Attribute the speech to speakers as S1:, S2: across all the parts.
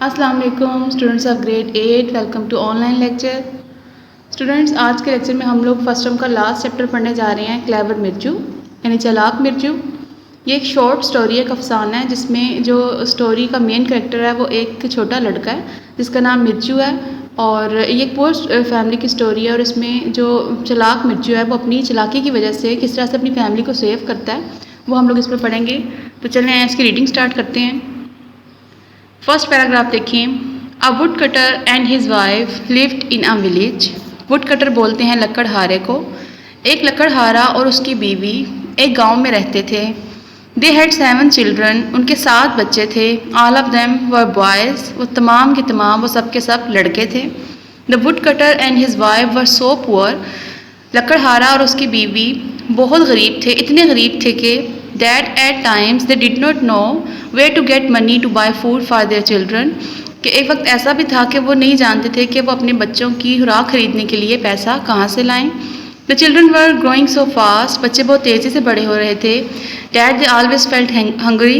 S1: अस्सलाम वालेकुम students of grade 8, welcome to online lecture. Students, आज के लेक्चर में हम लोग फर्स्ट टर्म का लास्ट चैप्टर पढ़ने जा रहे हैं, क्लेवर मिर्चू यानी चालाक मिर्चू। ये एक शॉर्ट स्टोरी, एक अफसाना है जिसमें जो स्टोरी का मेन कैरेक्टर है वो एक छोटा लड़का है जिसका नाम मिर्चू है। और ये एक पोस्ट फैमिली की स्टोरी है और इसमें जो चालाक मिर्चू है वो अपनी चालाकी की वजह से किस तरह से अपनी फैमिली को सेव करता है वो हम लोग इस पर पढ़ेंगे। तो चलें इसकी रीडिंग स्टार्ट करते हैं। फर्स्ट पैराग्राफ देखिए। A would cutter and his wife lived in a village. Woodcutter बोलते हैं लकड़हारे को। एक लकड़हारा और उसकी बीवी एक गांव में रहते थे। They had 7 children. उनके 7 बच्चे थे। All of them were boys. वो तमाम के तमाम वो सब के सब लड़के थे। The would cutter and his wife were so poor. लकड़हारा और उसकी बीवी बहुत गरीब थे, इतने गरीब थे कि that at times they did not know where to get money to buy food for their children, कि एक वक्त ऐसा भी था कि वो नहीं जानते थे कि वो अपने बच्चों की खुराक खरीदने के लिए पैसा कहाँ से लाएं। The children were growing so fast. बच्चे बहुत तेज़ी से बड़े हो रहे थे। Dad they always felt hungry.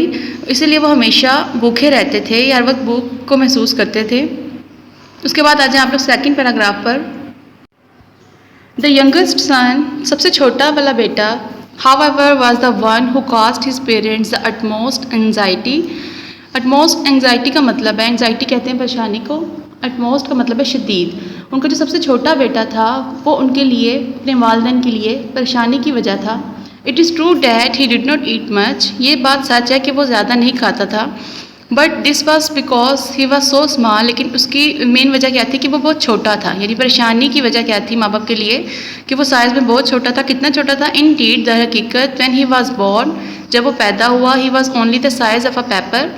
S1: इसीलिए वो हमेशा भूखे रहते थे या हर वक्त भूख को महसूस करते थे। उसके बाद आ जाए आप लोग सेकेंड पैराग्राफ पर। द यंगेस्ट सन, सबसे छोटा वाला बेटा, however was the one who caused his parents the utmost anxiety। utmost anxiety का मतलब है, anxiety कहते हैं परेशानी को, utmost का मतलब है शदीद। उनका जो सबसे छोटा बेटा था वो उनके लिए, अपने वालिदैन के लिए परेशानी की वजह था। It is true that he did not eat much। ये बात सच है कि वो ज़्यादा नहीं खाता था। But this was because he was so small. लेकिन उसकी मेन वजह क्या थी कि वो बहुत छोटा था। यानी परेशानी की वजह क्या थी माँ बाप के लिए कि वो साइज़ में बहुत छोटा था। कितना छोटा था? इन डीड, द हकीकत, व्हेन ही वॉज बॉर्न, जब वो पैदा हुआ, he was only the size of a paper.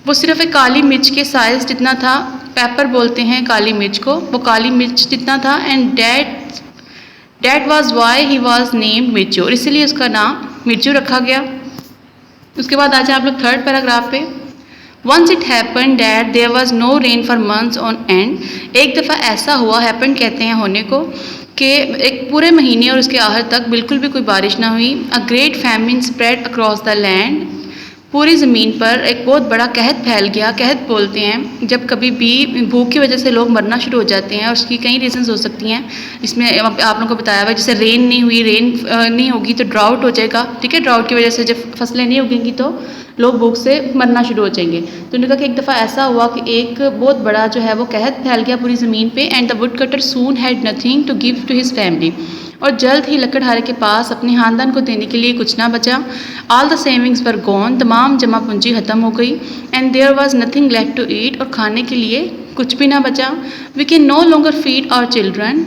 S1: वो सिर्फ एक काली मिर्च के साइज़ जितना था। पेपर बोलते हैं काली मिर्च को, वो काली मिर्च जितना था। And that was why he was named Mirchu, और इसीलिए उसका नाम मिर्चू रखा गया। उसके बाद आ जाए आप लोग थर्ड पैराग्राफ पे। Once it happened that there was no rain for months on end। एक दफ़ा ऐसा हुआ, हैपन कहते हैं होने को, कि एक पूरे महीने और उसके आखिर तक बिल्कुल भी कोई बारिश ना हुई। A great famine spread across the land. पूरी ज़मीन पर एक बहुत बड़ा कहत फैल गया। कहत बोलते हैं जब कभी भी भूख की वजह से लोग मरना शुरू हो जाते हैं, और उसकी कई रीज़न्स हो सकती हैं। इसमें आप लोगों को बताया हुआ है, जैसे रेन नहीं हुई, रेन नहीं होगी तो ड्राउट हो जाएगा। ठीक है, ड्राउट की वजह से जब फसलें नहीं उगेंगी तो लोग भूख से मरना शुरू हो जाएंगे। तो उन्होंने कहा कि एक दफ़ा ऐसा हुआ कि एक बहुत बड़ा जो है वो कहत फैल गया पूरी ज़मीन पे। And the would cutter soon had nothing to give to his family. और जल्द ही लकड़हारे के पास अपने खानदान को देने के लिए कुछ ना बचा। All the savings were gone. तमाम जमा पूंजी ख़त्म हो गई। And there was nothing left to eat. और खाने के लिए कुछ भी ना बचा। We can no longer feed our children.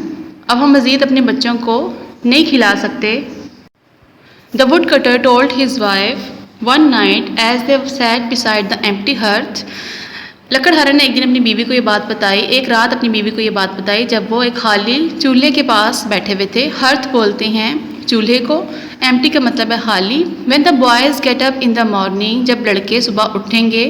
S1: अब हम मज़ीद अपने बच्चों को नहीं खिला सकते। The would cutter told his wife one night as they sat beside the empty hearth. लकड़हारा ने एक दिन अपनी बीवी को ये बात बताई, एक रात अपनी बीवी को ये बात बताई जब वो एक खाली चूल्हे के पास बैठे हुए थे। हर्थ बोलते हैं चूल्हे को, एम्प्टी का मतलब है खाली। When the boys get up in the morning, जब लड़के सुबह उठेंगे,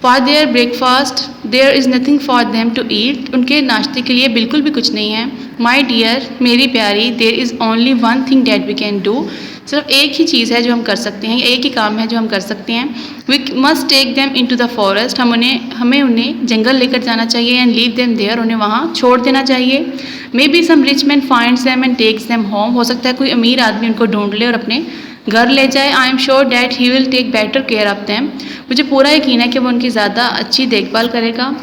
S1: for their breakfast there is nothing for them to eat. उनके नाश्ते के लिए बिल्कुल भी कुछ नहीं है। माई डियर, मेरी प्यारी, there is only one thing that we can do. सिर्फ एक ही चीज़ है जो हम कर सकते हैं, एक ही काम है जो हम कर सकते हैं। We must take them into the forest. हमें उन्हें जंगल लेकर जाना चाहिए। एंड लीव देम देयर, उन्हें वहाँ छोड़ देना चाहिए। Maybe some rich man finds them and takes them home. हो सकता है कोई अमीर आदमी उनको ढूंढ ले और अपने घर ले जाए। I am sure that he will take better care of them. मुझे पूरा यकीन है कि वो उनकी ज़्यादा अच्छी देखभाल करेगा।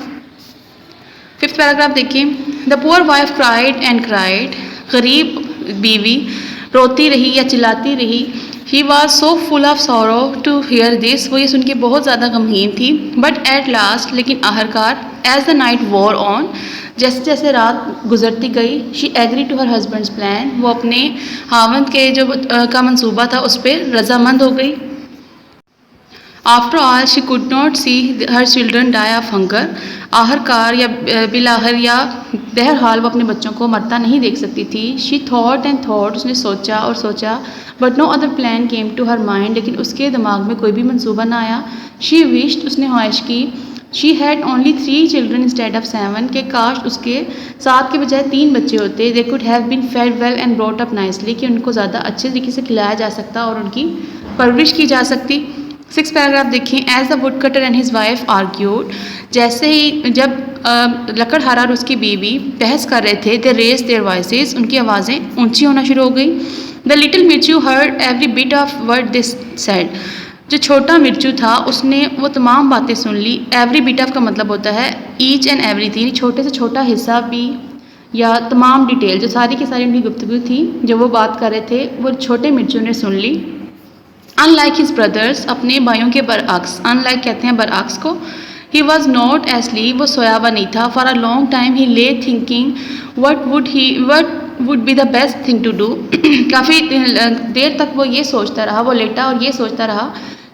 S1: फिफ्थ पैराग्राफ देखिए। The poor wife cried and cried. गरीब बीवी रोती रही या चिल्लाती रही। He was so full of sorrow to hear this. वो ये सुन के बहुत ज़्यादा गमगीन थी। बट एट लास्ट, लेकिन आखिरकार, as the night wore on, जैसे जैसे रात गुजरती गई, she agree to her husband's plan. वो अपने हावंद के जो का मंसूबा था उस पर रजामंद हो गई। After all she could not see her children die of hunger. आखिरकार या बिलाखिर या बहरहाल वो अपने बच्चों को मरता नहीं देख सकती थी। शी थॉट एंड थॉट, उसने सोचा और सोचा। But no other plan came to her mind, लेकिन उसके दिमाग में कोई भी मंसूबा ना आया। शी विश्ड, उसने ख्वाहिश की। She had only 3 children instead of 7, के काश उसके 7 के बजाय 3 बच्चे होते। They could have been fed well and brought up nicely, कि उनको ज़्यादा अच्छे तरीके से खिलाया जा सकता और उनकी परवरिश की जा सकती। 6th पैराग्राफ देखिए। As the would cutter and his wife argued. जैसे ही जब लकड़हारा और उसकी बीवी बहस कर रहे थे, दे रेज देयर वॉइसेस, उनकी आवाज़ें ऊंची होना शुरू हो गई। The little Mirchu heard every bit of word this said, जो छोटा मिर्चू था उसने वो तमाम बातें सुन ली। एवरी बिट ऑफ का मतलब होता है ईच एंड एवरीथिंग, छोटे से छोटा हिस्सा भी या तमाम डिटेल, जो सारी की सारी उनकी गुफ्तगू थी, जो वो बात कर रहे थे, वो छोटे मिर्चू ने सुन ली। अनलाइक हिज ब्रदर्स, अपने भाइयों के बरअक्स, अनलाइक कहते हैं बरअक्स को। ही वॉज नॉट एस्लीप, वो सोया हुआ नहीं था। For a long time he lay thinking what would be the best thing to do. काफ़ी देर तक वो ये सोचता रहा, वो लेटा और ये सोचता रहा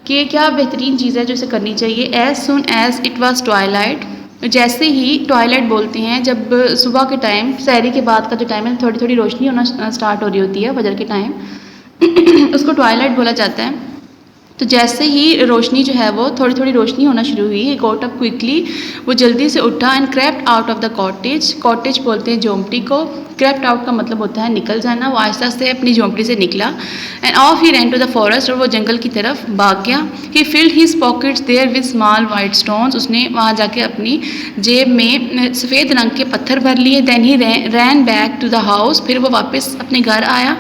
S1: कि क्या बेहतरीन चीज़ है जो उसे करनी चाहिए। As soon as it was twilight, जैसे ही ट्वाइलाइट बोलते हैं जब सुबह के टाइम, सहरी के बाद का जो टाइम है, थोड़ी थोड़ी रोशनी होना स्टार्ट हो रही होती है फजर के टाइम, उसको ट्वाइलाइट बोला जाता है। तो जैसे ही रोशनी जो है वो थोड़ी थोड़ी रोशनी होना शुरू हुई, ही गॉट अप क्विकली, वो जल्दी से उठा and crept out of the cottage, cottage बोलते हैं झोंपड़ी को, क्रेप्ट आउट का मतलब होता है निकल जाना। वो आहिस्ता से अपनी झोंपड़ी से निकला and off he ran to the forest, और वो जंगल की तरफ भाग गया। He filled his pockets there with small white stones, उसने वहाँ जाके अपनी जेब में सफ़ेद रंग के पत्थर भर लिए। Then he ran back to the house, फिर वो वापस अपने घर आया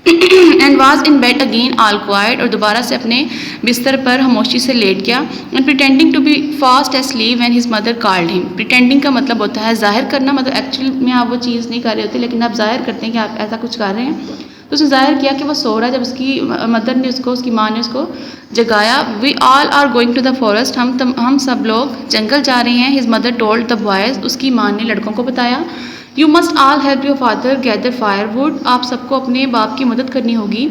S1: and was in bed again all quiet, और दोबारा से अपने बिस्तर पर खामोशी से लेट गया। And pretending to be fast asleep when his mother called him, pretending का मतलब होता है जाहिर करना, मतलब एक्चुअल में आप वो चीज़ नहीं कर रहे होते लेकिन आप जाहिर करते हैं कि आप ऐसा कुछ कर रहे हैं। तो उसने जाहिर किया कि वो सो रहा है। जब उसकी मदर ने उसको, उसकी माँ ने उसको जगाया। We all are going to the forest, हम सब लोग जंगल जा रहे हैं। His mother told the boys, उसकी माँ ने लड़कों को बताया। You must all help your father gather firewood, आप सबको अपने बाप की मदद करनी होगी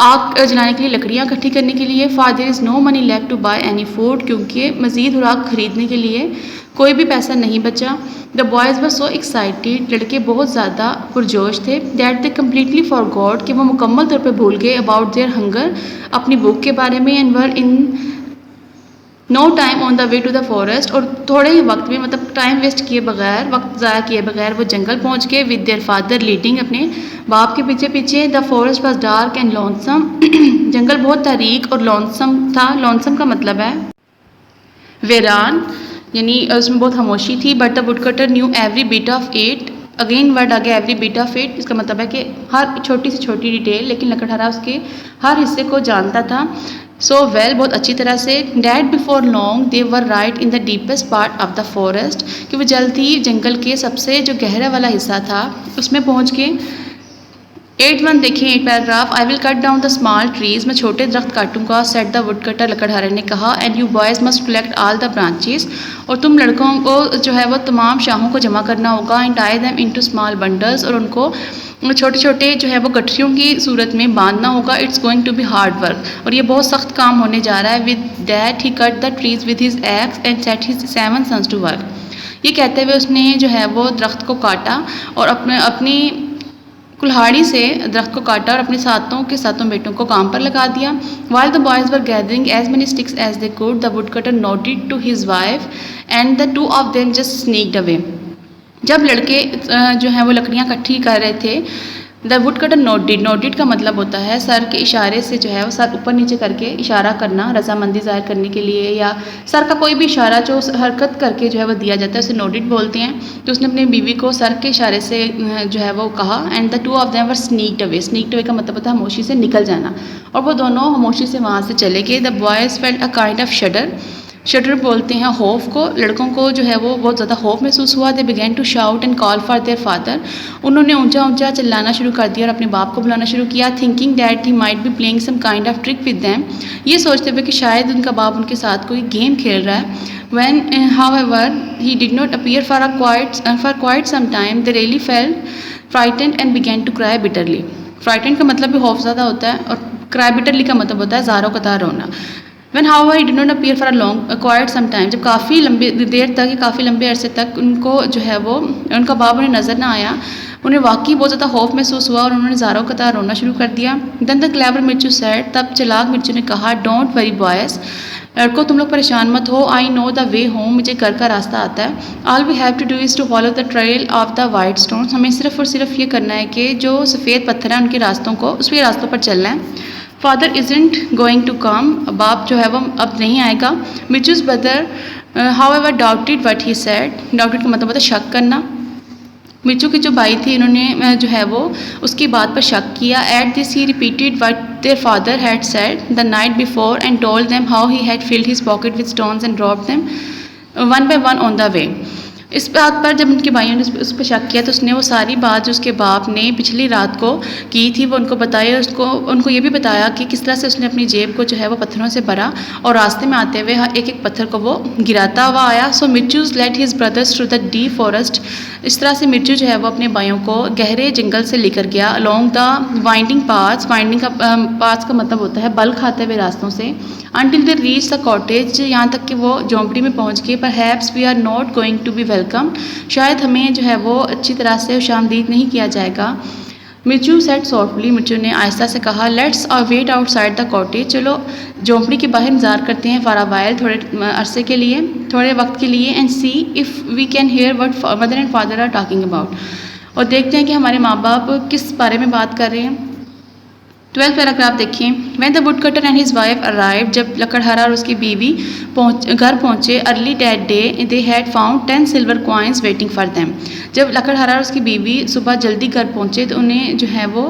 S1: आग जलाने के लिए, लकड़ियाँ इकट्ठी करने के लिए। Father is no money left to buy any food, क्योंकि मज़ीद खुराक खरीदने के लिए कोई भी पैसा नहीं बचा। The boys were so excited, लड़के बहुत ज़्यादा पुरजोश थे। That they completely for God, कि वो मुकम्मल तौर पर भूल गए अबाउट देयर हंगर, अपनी भूख के बारे में। And were in no time on the way to the forest, और थोड़े ही वक्त में, मतलब टाइम वेस्ट किए बगैर, वक्त ज़ाया किए बगैर वो जंगल पहुंच गए। विद देयर फादर लीडिंग, अपने बाप के पीछे पीछे। The forest was dark and lonesome, जंगल बहुत तारीक और लॉन्सम था। लॉन्सम का मतलब है वेरान, यानी उसमें बहुत खामोशी थी। But the woodcutter knew every bit of it, again word आ गया एवरी बिट ऑफ इट, इसका मतलब है कि हर छोटी से छोटी डिटेल, लेकिन लकड़हारा उसके हर हिस्से को जानता था। सो वेल, बहुत अच्छी तरह से। That before long they were right in the deepest part of the forest, कि वो जल्द ही जंगल के सबसे जो गहरा वाला हिस्सा था उसमें पहुंच गए। 8-1 देखें 8 paragraph. I will cut down the small trees, मैं छोटे दरख्त काटूंगा। सेट द वुड कटर, लकड़हारे ने कहा। And you boys must collect all the branches, और तुम लड़कों को जो है वो तमाम शाहों को जमा करना होगा। And tie them into small bundles, और उनको छोटे छोटे जो है वो गठरियों की सूरत में बांधना होगा। It's going to be hard work, और ये बहुत सख्त काम होने जा रहा है। With that he cut the trees with his axe and set his 7 sons to work, ये कहते हुए उसने जो है वो दरख्त को काटा और अपनी कुल्हाड़ी से दरख्त को काटा और अपने सातों के सातों बेटों को काम पर लगा दिया। While the boys were gathering as many sticks as they could, the woodcutter nodded to his wife and the two of them just sneaked away. जब लड़के जो हैं वो लकड़ियाँ इकट्ठी कर रहे थे, द वुड कटर नोडिड का मतलब होता है सर के इशारे से जो है वो सर ऊपर नीचे करके इशारा करना, रजामंदी ज़ाहिर करने के लिए, या सर का कोई भी इशारा जो हरकत करके जो है वो दिया जाता है उसे नोडिड बोलते हैं। तो उसने अपनी बीवी को सर के इशारे से जो है वो कहा। And the two of them were sneaked away, sneaked away का मतलब होता है खामोशी से निकल जाना, और वो दोनों खामोशी से वहाँ से चले गए। The boys felt a kind of शडर बोलते हैं खौफ को, लड़कों को जो है वो बहुत ज़्यादा खौफ महसूस हुआ। They began to shout and call for their father, उन्होंने ऊंचा ऊंचा चिल्लाना शुरू कर दिया और अपने बाप को बुलाना शुरू किया। Thinking that he might be playing some kind of trick with them, ये सोचते हुए कि शायद उनका बाप उनके साथ कोई गेम खेल रहा है। When however he did not appear for quite some time, they really felt frightened and began to cry bitterly. Frightened का मतलब भी खौफज़दा होता है और cry bitterly का मतलब होता है ज़ारो कतार रोना। When however he did not appear for quite some time, जब काफ़ी लंबी देर तक, काफ़ी लंबे अरसे तक उनको जो है वो उनका बाप उन्हें नज़र ना आया, उन्हें वाकई बहुत ज़्यादा खौफ महसूस हुआ और उन्होंने ज़ारो कतार रोना शुरू कर दिया। Then the clever मिर्चू said, तब चालाक मिर्चू ने कहा, डोंट वरी बॉयज़, लड़कों तुम लोग परेशान मत हो। I know the way home, मुझे घर का रास्ता आता है। All we have to do is to follow the trail of the white stones, हमें सिर्फ और सिर्फ ये करना है कि जो सफ़ेद पत्थर हैं उनके रास्तों को, उसके रास्तों पर चलना है। Father isn't going to come, बाप जो है वो अब नहीं आएगा। Mirchu's brother however doubted what he said, doubted का मतलब होता है शक करना। मिर्चू की जो भाई थी इन्होंने जो है वो उसकी बात पर शक किया। At this he repeated what their father had said the night before and told them how he had field his pocket with stones and dropped them one by one on the वे। इस बात पर जब उनके भाइयों ने उस पर शक किया तो उसने वो सारी बात जो उसके बाप ने पिछली रात को की थी वो उनको बताया। उनको ये भी बताया कि किस तरह से उसने अपनी जेब को जो है वो पत्थरों से भरा और रास्ते में आते हुए एक एक पत्थर को वो गिराता हुआ आया। So Mirchu's led his brothers through the deep forest, इस तरह से मिर्चू जो है वो अपने भाइयों को गहरे जंगल से लेकर गया। Along the winding paths, winding का पाथ्स का मतलब होता है बल खाते हुए रास्तों से। Until they reach the cottage, यहाँ तक कि वो झोंपड़ी में पहुँच गए। Perhaps we are not going to be welcome, शायद हमें जो है वो अच्छी तरह से खुशामदीद नहीं किया जाएगा। मिर्चू सेड सॉफ्टली, मिर्चू ने आहिस्ता से कहा let's wait outside the cottage, चलो झोंपड़ी के बाहर इंतजार करते हैं फॉर अ व्हाइल, थोड़े अरसे के लिए, थोड़े वक्त के लिए। And see if we can hear what mother and father are talking about, और देखते हैं कि हमारे माँ बाप किस बारे में बात कर रहे हैं। 12th पैराग्राफ देखिए। When the wood cutter and his wife arrived, जब लकड़हारा और उसकी बीवी घर पहुँचे। Early that day they had found 10 silver coins waiting for them, जब लकड़हारा और उसकी बीवी सुबह जल्दी घर पहुँचे तो उन्हें जो है वो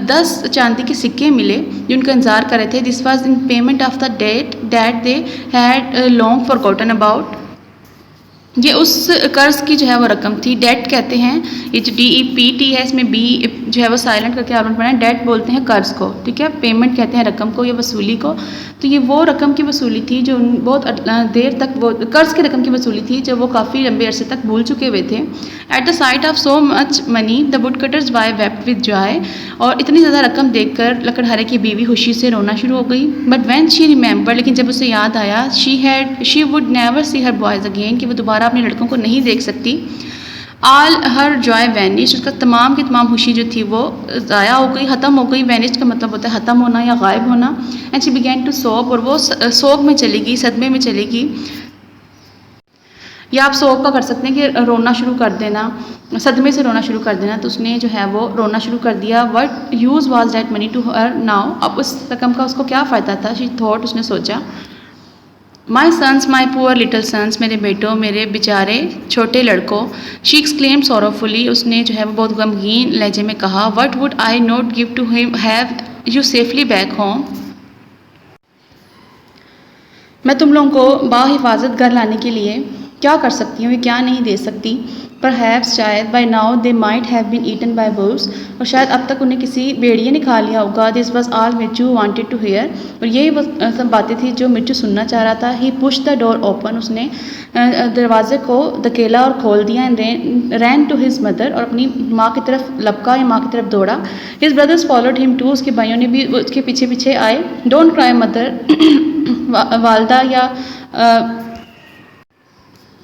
S1: 10 चांदी के सिक्के मिले जो उनका इंतजार कर रहे थे। This was in payment of the debt that they had long forgotten about, ये उस कर्ज की जो है वो रकम थी। डेट कहते हैं, ये जो DEPT है इसमें बी जो है वो साइलेंट करके आपने पढ़ा है। डेट बोलते हैं कर्ज को, ठीक है। पेमेंट कहते हैं रकम को या वसूली को। तो ये वो रकम की वसूली थी जो बहुत देर तक, वो कर्ज की रकम की वसूली थी जो वो काफ़ी लंबे अरसे तक भूल चुके हुए थे। At the site of so much money the wood cutters wife wept with Joy, और इतनी ज़्यादा रकम देखकर लकड़हारे की बीवी खुशी से रोना शुरू हो गई। बट व्हेन शी रिमेंबर, लेकिन जब उसे याद आया, she would never see her boys again, कि वो दोबारा अपने लड़कों को नहीं देख सकती। ऑल हर जॉय वैनिश, उसका तमाम की तमाम खुशी जो थी वो ज़ाया हो गई, ख़त्म हो गई। वैनिश का मतलब होता है ख़त्म होना या गायब होना। एंड शी बिगैन टू सोब, और वो सोग में चलेगी, सदमे में चलेगी। या आप सोग का कर सकते हैं कि रोना शुरू कर देना, सदमे से रोना शुरू कर देना। तो उसने जो है वो रोना शुरू कर दिया। What use was that money to her now, अब उस रकम का उसको क्या फ़ायदा था। शी थॉट, उसने सोचा। My sons, my poor little sons, मेरे बेटों, मेरे बेचारे छोटे लड़कों। शी एक्सक्लेम्ड सॉरोफुली, उसने जो है वो बहुत गमगीन लहजे में कहा। What would I not give to him have you safely back home, मैं तुम लोगों को बाहिफाजत घर लाने के लिए क्या कर सकती हूँ, क्या नहीं दे सकती। परहैप्स, शायद, by now they might have been eaten by wolves, और शायद अब तक उन्हें किसी भेड़िए ने खा लिया होगा। This was all Mirchu wanted to hear, और यही वो सब बातें थी जो मिर्चू सुनना चाह रहा था। He push the door open, उसने दरवाजे को धकेला और खोल दिया। And ran to his mother, और अपनी माँ की तरफ लपका या माँ की तरफ दौड़ा। His brothers followed him too, उसके भाइयों ने भी उसके पीछे पीछे आए। डोंट क्राई मदर, वालदा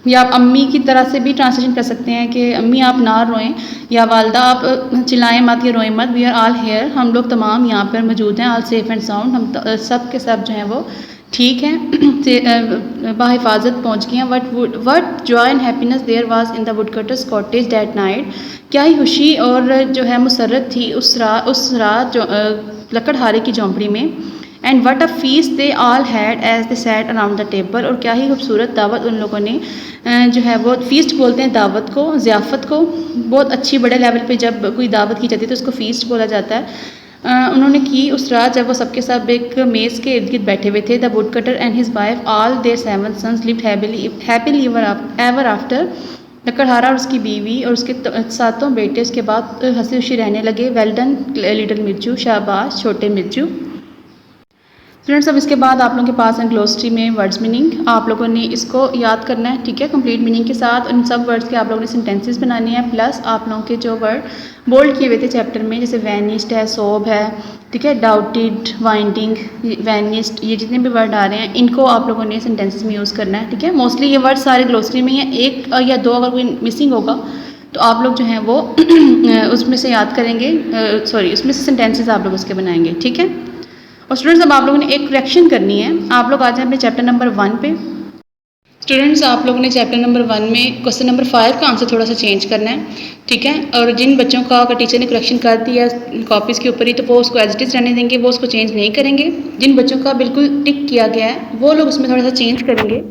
S1: या आप अम्मी की तरह से भी ट्रांसलेशन कर सकते हैं कि अम्मी आप ना रोएं, या वालदा आप चिल्लाएं मत या रोएं मत। वी आर ऑल हेयर, हम लोग तमाम यहाँ पर मौजूद हैं। ऑल सेफ एंड साउंड, हम सब के सब जो हैं वो ठीक हैं, बाहिफाजत पहुँच गए हैं। What joy and happiness there was in the woodcutter's cottage that night, क्या ही खुशी और जो है मुसर्रत थी उस रात जो लकड़हारे की झोंपड़ी में। And what a feast they all had as they sat around the table, और क्या ही खूबसूरत दावत उन लोगों ने जो है वो फीस्ट बोलते हैं दावत को, ज़ियाफ़त को। बहुत अच्छी बड़े लेवल पे जब कोई दावत की जाती है तो उसको फीस्ट बोला जाता है। उन्होंने की उस रात जब वो सबके सब एक मेज़ के इर्द गिर्द बैठे हुए थे। The would cutter and his wife all their 7 sons lived happily ever after, लकड़हारा और उसकी बीवी और उसके 7 बेटे उसके बाद हंसी खुशी रहने लगे। वेल डन लिटिल मिर्चू, शाबाश छोटे मिर्चू। स्टूडेंट्स, अब इसके बाद आप लोगों के पास है ग्लोसरी में वर्ड्स मीनिंग। आप लोगों ने इसको याद करना है, ठीक है, कंप्लीट मीनिंग के साथ। उन सब वर्ड्स के आप लोगों ने सेंटेंसेस बनाने हैं, प्लस आप लोगों के जो वर्ड बोल्ड किए हुए थे चैप्टर में, जैसे वैनिस्ड है, सोब है, ठीक है, डाउटेड, वाइंडिंग, वैनिस्ड, ये जितने भी वर्ड आ रहे हैं इनको आप लोगों ने सेंटेंसेस में यूज़ करना है, ठीक है। मोस्टली ये वर्ड सारे ग्लोसरी में ही हैं, 1 या 2 अगर कोई मिसिंग होगा तो आप लोग जो हैं वो उसमें से याद करेंगे, उसमें से सेंटेंसेस आप लोग उसके बनाएंगे, ठीक है। और स्टूडेंट्स, अब आप लोगों ने एक करेक्शन करनी है। आप लोग आ जाए अपने चैप्टर नंबर 1 पे। स्टूडेंट्स, आप लोगों ने चैप्टर नंबर 1 में क्वेश्चन नंबर 5 का आंसर थोड़ा सा चेंज करना है, ठीक है। और जिन बच्चों का अगर टीचर ने करेक्शन कर दिया कॉपीज़ के ऊपर ही तो वो उसको एज इट इज़ रहने देंगे, वो उसको चेंज नहीं करेंगे। जिन बच्चों का बिल्कुल टिक किया गया है वो लोग उसमें थोड़ा सा चेंज करेंगे,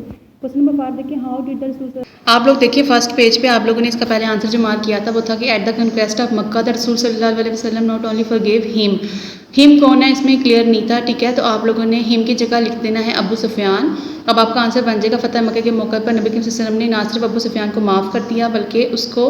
S1: क्वेश्चन नंबर 5 देखिए, हाउ डिड द रसूल, आप लोग देखिए फर्स्ट पेज पे आप लोगों ने इसका पहले आंसर जो मार्क किया था वो था कि at the conquest of Mecca the रसूल सल्लल्लाहु अलैहि वसल्लम नॉट ओनली फॉरगिव हिम कौन है इसमें क्लियर नहीं था, ठीक है। तो आप लोगों ने हिम की जगह लिख देना है अबू सुफियान। अब आपका आंसर बन जाएगा फतेह मक्के के मौके पर नबी करीम सल्लल्लाहु अलैहि वसल्लम ने ना सिर्फ अबू सुफियान को माफ़ कर दिया बल्कि उसको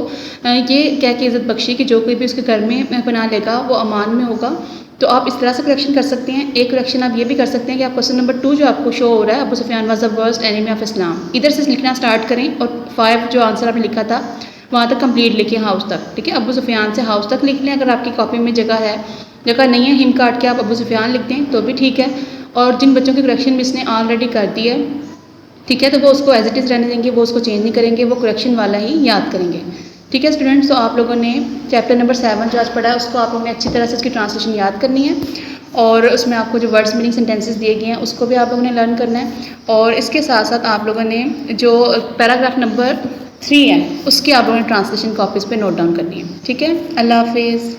S1: ये कह के इज़्ज़त बख्शी कि जो कोई भी उसके घर में पनाह लेगा वो अमान में होगा। तो आप इस तरह से करेक्शन कर सकते हैं। एक करेक्शन आप ये भी कर सकते हैं कि आप क्वेश्चन नंबर 2 जो आपको शो हो रहा है, Abu Sufyan was the worst enemy of Islam, इधर से लिखना स्टार्ट करें और 5 जो आंसर आपने लिखा था वहाँ तक कंप्लीट लिखें हाउस तक, ठीक है। अबू सुफियान से हाउस तक लिख लें। अगर आपकी कॉपी में जगह है, जगह नहीं है, हिम काट के आप अबू सुफियान लिख दें तो भी ठीक है। और जिन बच्चों की करेक्शन मिस ने ऑलरेडी कर दी है, ठीक है, तो वो उसको एज इट इज़ रहने देंगे, वो उसको चेंज नहीं करेंगे, वो करेक्शन वाला ही याद करेंगे, ठीक है स्टूडेंट्स। तो आप लोगों ने चैप्टर नंबर 7 जो आज पढ़ा है उसको आप लोगों ने अच्छी तरह से उसकी ट्रांसलेशन याद करनी है और उसमें आपको जो वर्ड्स मीनिंग सेंटेंसेस दिए गए हैं उसको भी आप लोगों ने लर्न करना है। और इसके साथ साथ आप लोगों ने जो पैराग्राफ नंबर 3 है उसकी आप लोगों ने ट्रांसलेशन कॉपीज़ पे नोट डाउन करनी है, ठीक है। अल्लाह हाफिज़।